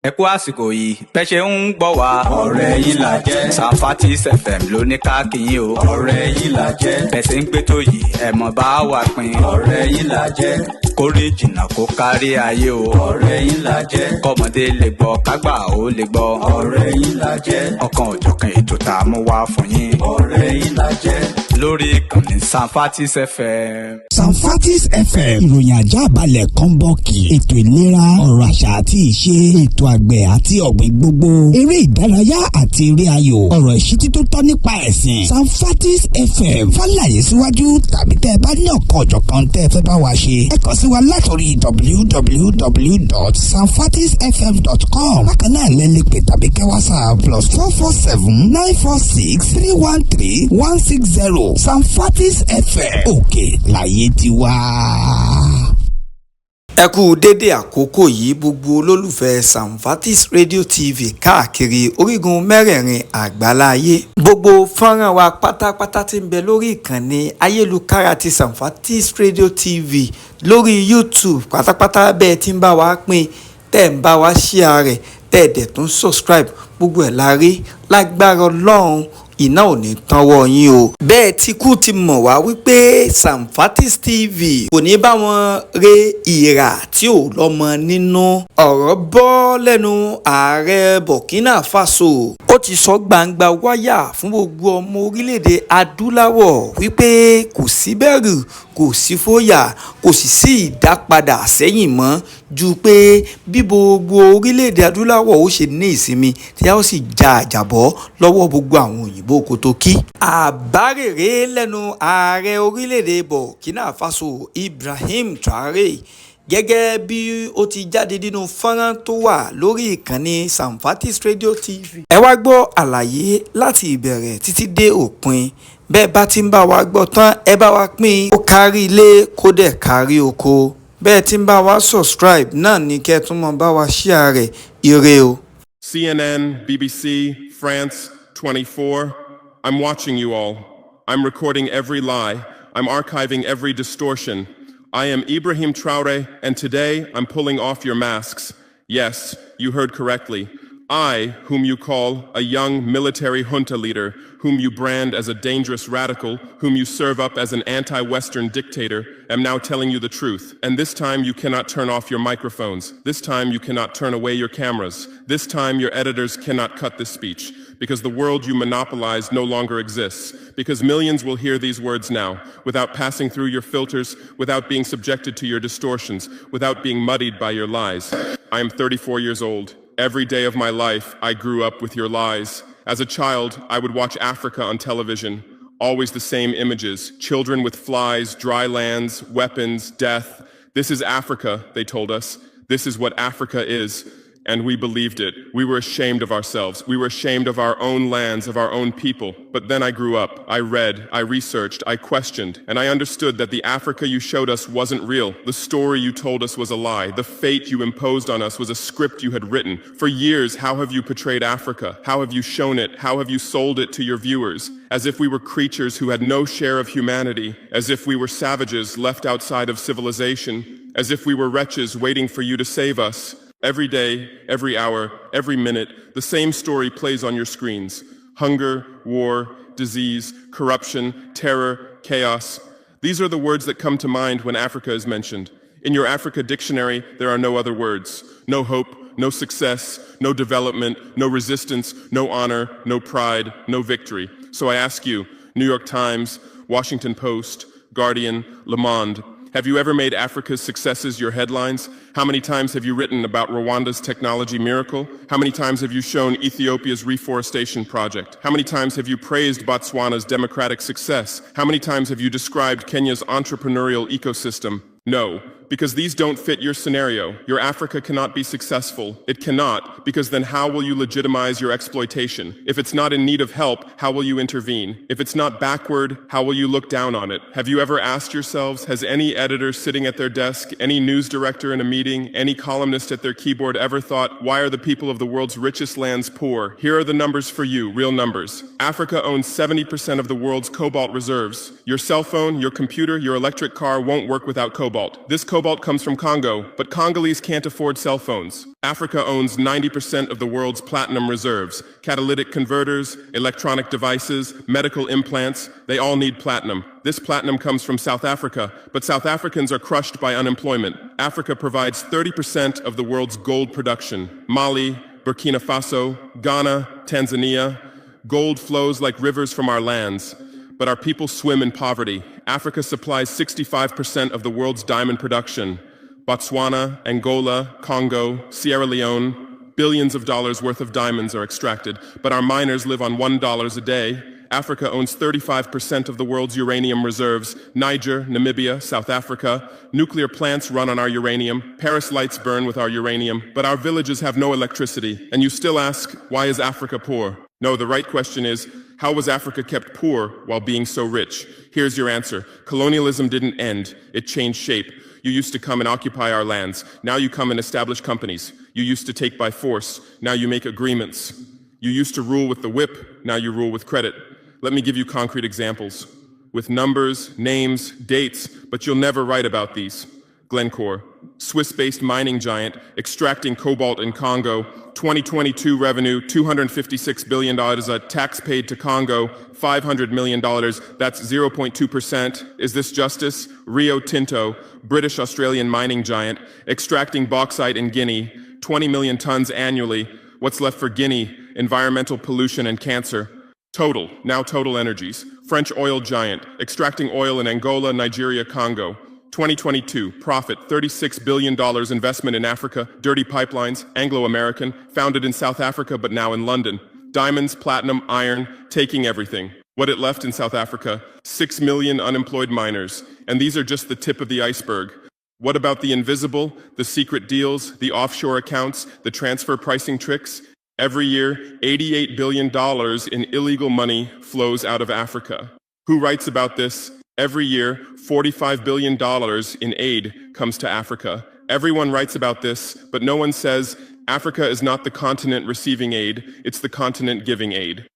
ẹ kú àsìkò yìí bẹ́ẹ̀ ṣe ń gbọ́ wá. ọ̀rẹ́ yín là jẹ́. Sanfatis FM ló ní ká kí yín o. ọ̀rẹ́ yín là jẹ́. bẹ́ẹ̀ ṣe ń gbé tó yìí ẹ mọ̀ bá wa pín. ọ̀rẹ́ yín là jẹ́. kórè jìnnà kó kárí ayé o. ọ̀rẹ́ yín là jẹ́. kọ́mọdé lè gbọ́ kágbà ó lè gbọ́. ọ̀rẹ́ yín là jẹ́. ọ̀kan òjọ̀kan ètò tá a mú wá fún yín. ọ̀rẹ́ yín là jẹ́. lórí ìkànnì Sanfatis FM. Sanfatis FM ìròyìn ajá balẹ̀ kọ́ńbọ́ọ̀kì ètò ìlera ọ̀rọ̀ àṣà àti ìṣe ètò àgbẹ̀ àti ọ̀gbìn gbogbo eré ìdárayá àti eré ayò ọ̀rọ̀ ìṣítí tó tọ́ nípa ẹ̀sìn Sanfatis FM fàlàyé síwájú tàbí tẹ́ ẹ bá ní ọ̀kan ọ̀jọ̀kan tẹ́ ẹ fẹ́ bá wa ṣe ẹ kàn sí wa látòrí www.sanfatisfm.com bákan náà lẹ́lẹ́ pè tàbí kẹ́ WhatsApp +447-946-313-160 Sanfatis FM òkè láyé tiwa. ẹ kú dédé àkókò yìí gbogbo olólùfẹ́ Sanfatis Radio TV káàkiri orígun mẹ́rẹ̀ẹ̀rin àgbáláyé gbogbo fọ́nrán wa pátápátá tí ń bẹ lórí ìkànnì ayélujára ti Sanfatis Radio TV lórí YouTube pátápátá bẹ́ẹ̀ tí ń bá wa pín tẹ́ ń bá wa share rẹ̀ tẹ́ ẹ̀ dẹ̀ tún subscribe gbogbo ẹ̀ la rí lágbára Ọlọ́run iná ò ní tánwọ́ yín o. bẹ́ẹ̀ tí kú ti mọ̀ wá wípé Sanfatis TV kò ní bá wọn re ìrà tí ò lọ́mọ nínú. ọ̀rọ̀ bọ́ lẹ́nu ààrẹ Burkina Faso. ó ti sọ gbangba wáyà fún gbogbo ọmọ orílẹ̀-èdè adúláwọ̀ wípé kò sí bẹ̀rù kò sí fòyà kò sì sí ìdápadà sẹ́yìn mọ́ ju pé bí gbogbo orílẹ̀-èdè adúláwọ̀ ó ṣe ní ìsinmi tí a ó sì ja àjàbọ́ lọ́wọ́ gbogbo àwọn òyìnbó kòtòkí. àbárèrè lẹ́nu ààrẹ orílẹ̀-èdè Burkina Faso Ibrahim Traore gẹ́gẹ́ bí ó ti jáde nínú fọ́nrán tó wà lórí ìkànnì Sanfatis Radio TV. ẹ wá gbọ́ àlàyé láti ìbẹ̀rẹ̀ títí dé òpin bẹ́ẹ̀ bá ti ń bá wa gbọ́ tán ẹ bá wa pín kó kárí ilé kó dẹ̀ kárí oko bẹ́ẹ̀ tí ń bá wa subscribe náà ní kẹ́ tún mọ́ bá wa share rẹ̀ ire o. CNN, BBC, France 24, I'm watching you all. I'm recording every lie. I'm archiving every distortion. I am Ibrahim Traore, and today I'm pulling off your masks. Yes, you heard correctly. I, whom you call a young military junta leader, whom you brand as a dangerous radical, whom you serve up as an anti-Western dictator, am now telling you the truth. And this time you cannot turn off your microphones. This time you cannot turn away your cameras. This time your editors cannot cut this speech. Because the world you monopolize no longer exists. Because millions will hear these words now, without passing through your filters, without being subjected to your distortions, without being muddied by your lies. I am 34 years old. Every day of my life, I grew up with your lies. As a child, I would watch Africa on television. Always the same images. Children with flies, dry lands, weapons, death. This is Africa, they told us. This is what Africa is. And we believed it. We were ashamed of ourselves. We were ashamed of our own lands, of our own people. But then I grew up. I read, I researched, I questioned, and I understood that the Africa you showed us wasn't real. The story you told us was a lie. The fate you imposed on us was a script you had written. For years, how have you portrayed Africa? How have you shown it? How have you sold it to your viewers? As if we were creatures who had no share of humanity, as if we were savages left outside of civilization, as if we were wretches waiting for you to save us. Every day, every hour, every minute, the same story plays on your screens. Hunger, war, disease, corruption, terror, chaos. These are the words that come to mind when Africa is mentioned. In your Africa dictionary, there are no other words. No hope, no success, no development, no resistance, no honor, no pride, no victory. So I ask you, New York Times, Washington Post, Guardian, Le Monde, have you ever made Africa's successes your headlines? How many times have you written about Rwanda's technology miracle? How many times have you shown Ethiopia's reforestation project? How many times have you praised Botswana's democratic success? How many times have you described Kenya's entrepreneurial ecosystem? No, because these don't fit your scenario. Your Africa cannot be successful. It cannot, because then how will you legitimize your exploitation? If it's not in need of help, how will you intervene? If it's not backward, how will you look down on it? Have you ever asked yourselves, has any editor sitting at their desk, any news director in a meeting, any columnist at their keyboard ever thought, why are the people of the world's richest lands poor? Here are the numbers for you, real numbers. Africa owns 70% of the world's cobalt reserves. Your cell phone, your computer, your electric car won't work without cobalt. This cobalt cobalt comes from Congo, but Congolese can't afford cell phones. Africa owns 90% of the world's platinum reserves. Catalytic converters, electronic devices, medical implants, they all need platinum. This platinum comes from South Africa, but South Africans are crushed by unemployment. Africa provides 30% of the world's gold production. Mali, Burkina Faso, Ghana, Tanzania. Gold flows like rivers from our lands, but our people swim in poverty. Africa supplies 65% of the world's diamond production. Botswana, Angola, Congo, Sierra Leone, billions of dollars worth of diamonds are extracted, but our miners live on $1 a day. Africa owns 35% of the world's uranium reserves. Niger, Namibia, South Africa. Nuclear plants run on our uranium. Paris lights burn with our uranium, but our villages have no electricity. And you still ask, why is Africa poor? No, the right question is, how was Africa kept poor while being so rich? Here's your answer. Colonialism didn't end. It changed shape. You used to come and occupy our lands. Now you come and establish companies. You used to take by force. Now you make agreements. You used to rule with the whip. Now you rule with credit. Let me give you concrete examples. With numbers, names, dates, but you'll never write about these. Glencore, Swiss-based mining giant, extracting cobalt in Congo. 2022 revenue, $256 billion. Tax paid to Congo, $500 million. That's 0.2%. Is this justice? Rio Tinto, British-Australian mining giant, extracting bauxite in Guinea, 20 million tons annually. What's left for Guinea? Environmental pollution and cancer. Total, now Total Energies, French oil giant, extracting oil in Angola, Nigeria, Congo. 2022, profit, $36 billion investment in Africa, dirty pipelines, Anglo-American, founded in South Africa but now in London. Diamonds, platinum, iron, taking everything. What it left in South Africa, 6 million unemployed miners. And these are just the tip of the iceberg. What about the invisible, the secret deals, the offshore accounts, the transfer pricing tricks? Every year, $88 billion in illegal money flows out of Africa. Who writes about this? Every year, $45 billion in aid comes to Africa. Everyone writes about this, but no one says Africa is not the continent receiving aid, it's the continent giving aid.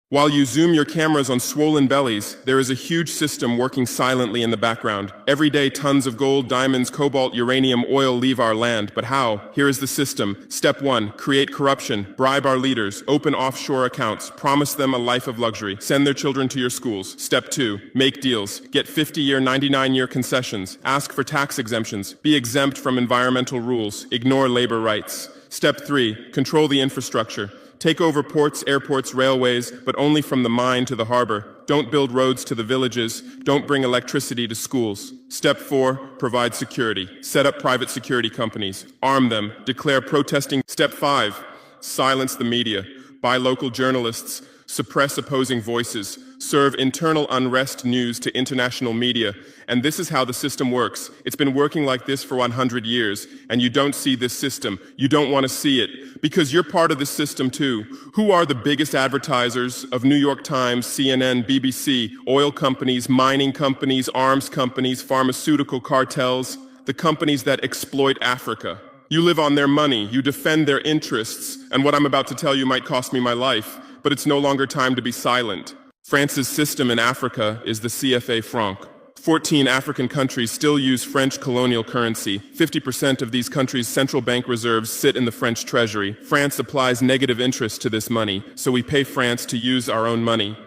While you zoom your cameras on swollen bellies, there is a huge system working silently in the background. Every day, tons of gold, diamonds, cobalt, uranium, oil leave our land. But how? Here is the system. Step 1, create corruption, bribe our leaders, open offshore accounts, promise them a life of luxury, send their children to your schools. Step 2, make deals, get 50-year, 99-year concessions, ask for tax exemptions, be exempt from environmental rules, ignore labor rights. Step 3, control the infrastructure. Take over ports, airports, railways, but only from the mine to the harbor. Don't build roads to the villages. Don't bring electricity to schools. Step 4, provide security. Set up private security companies. Arm them. Declare protesting. Step 5, silence the media. Buy local journalists. Suppress opposing voices. Serve internal unrest news to international media. And this is how the system works. It's been working like this for 100 years, and you don't see this system. You don't want to see it, because you're part of this system too. Who are the biggest advertisers of New York Times, CNN, BBC, oil companies, mining companies, arms companies, pharmaceutical cartels, the companies that exploit Africa? You live on their money, you defend their interests, and what I'm about to tell you might cost me my life, but it's no longer time to be silent. France's system in Africa is the CFA franc. 14 African countries still use French colonial currency. 50% of these countries' central bank reserves sit in the French treasury. France applies negative interest to this money, so we pay France to use our own money.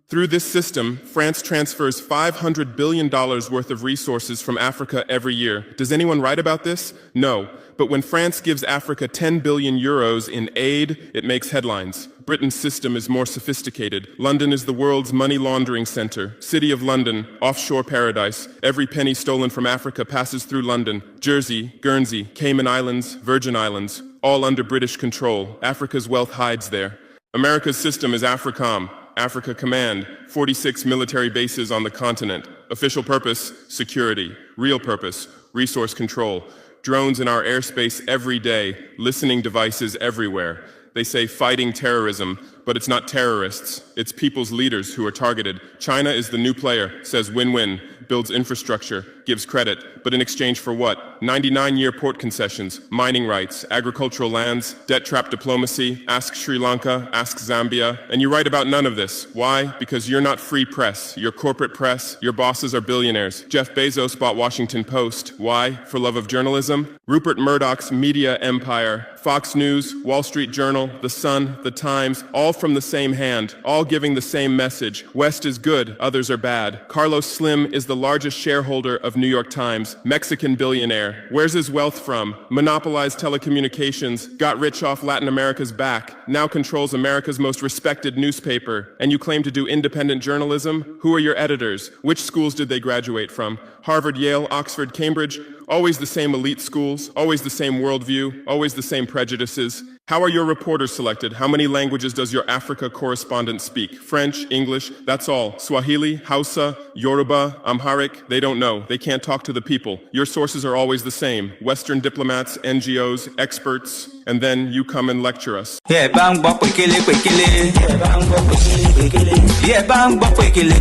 Through this system, France transfers $500 billion worth of resources from Africa every year. Does anyone write about this? No. But when France gives Africa 10 billion euros in aid, it makes headlines. Britain's system is more sophisticated. London is the world's money laundering center. City of London, offshore paradise. Every penny stolen from Africa passes through London. Jersey, Guernsey, Cayman Islands, Virgin Islands, all under British control. Africa's wealth hides there. America's system is AFRICOM. Africa Command, 46 military bases on the continent. Official purpose, security. Real purpose, resource control. Drones in our airspace every day, listening devices everywhere. They say fighting terrorism, but it's not terrorists. It's people's leaders who are targeted. China is the new player, says win-win, builds infrastructure, gives credit, but in exchange for what? 99-year port concessions, mining rights, agricultural lands, debt-trap diplomacy, ask Sri Lanka, ask Zambia, and you write about none of this. Why? Because you're not free press. You're corporate press. Your bosses are billionaires. Jeff Bezos bought Washington Post. Why? For love of journalism? Rupert Murdoch's media empire, Fox News, Wall Street Journal, The Sun, The Times, all from the same hand, all giving the same message. West is good, others are bad. Carlos Slim is the largest shareholder of New York Times, Mexican billionaire. Where's his wealth from? Monopolized telecommunications, got rich off Latin America's back, now controls America's most respected newspaper. And you claim to do independent journalism? Who are your editors? Which schools did they graduate from? Harvard, Yale, Oxford, Cambridge? Always the same elite schools, always the same worldview, always the same prejudices. How are your reporters selected? How many languages does your Africa correspondent speak? French, English, that's all. Swahili, Hausa, Yoruba, Amharic, they don't know. They can't talk to the people. Your sources are always the same. Western diplomats, NGOs, experts, and then you come and lecture us. Yeah, bang bop wikile. Yeah, bang bop wikile. Yeah, bang bop wikile.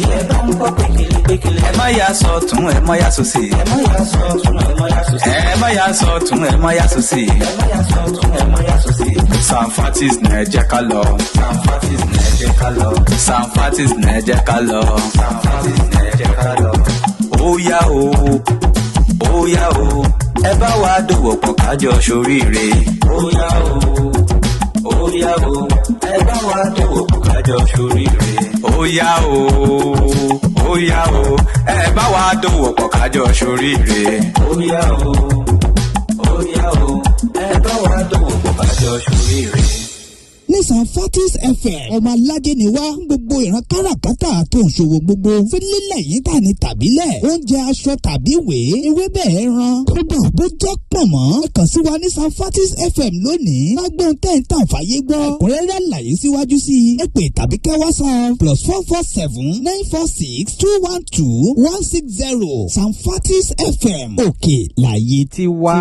Yeah, bang bop wikile. Ẹ má yà sọ́tún, ẹ má yà sósì. Ẹ má yà sọ́tún, ẹ má yà sósì. Ẹ má yà sọ́tún, ẹ má yà sósì. Ẹ má yà sọ́tún, ẹ má yà sósì. Sanfatis nẹ jẹ́ ká lọ. Sanfatis nẹ jẹ́ ká lọ. Sanfatis nẹ jẹ́ ká lọ. Sanfatis nẹ jẹ́ ká lọ. Óyá o, óyá o. Ẹ bá wa dòwò pọ̀ kájọ ṣoríire. Óyá o, óyá o. Ẹ bá wa dòwò pọ̀ kájọ ṣoríire. Óyá o, óyá o. Ẹ bá wa dòwò pọ̀ kájọ ṣoríire. Óyá o, óyá o. Ẹ bá wa dòwò pọ̀ kájọ ṣoríire. ní Sanfatis FM ọmọ alájẹ ni wá gbogbo ìran káràkátà tó ń ṣòwò gbogbo fílílẹ̀ yìí tà ní tàbílẹ̀ oúnjẹ aṣọ tàbí ìwé ewébẹ̀ ẹran kódà bó jẹ́ pọ̀nmọ́ ẹ kàn sí wa ní Sanfatis FM lónìí lágbóhùn tẹ́ǹtà fàyè gbọ́ ẹ̀kúnrẹ́rẹ́ àlàyé síwájú sí i ẹ pè tàbí kẹ́ WhatsApp +447 946 212 160 Sanfatis FM òkè láyé tí wá.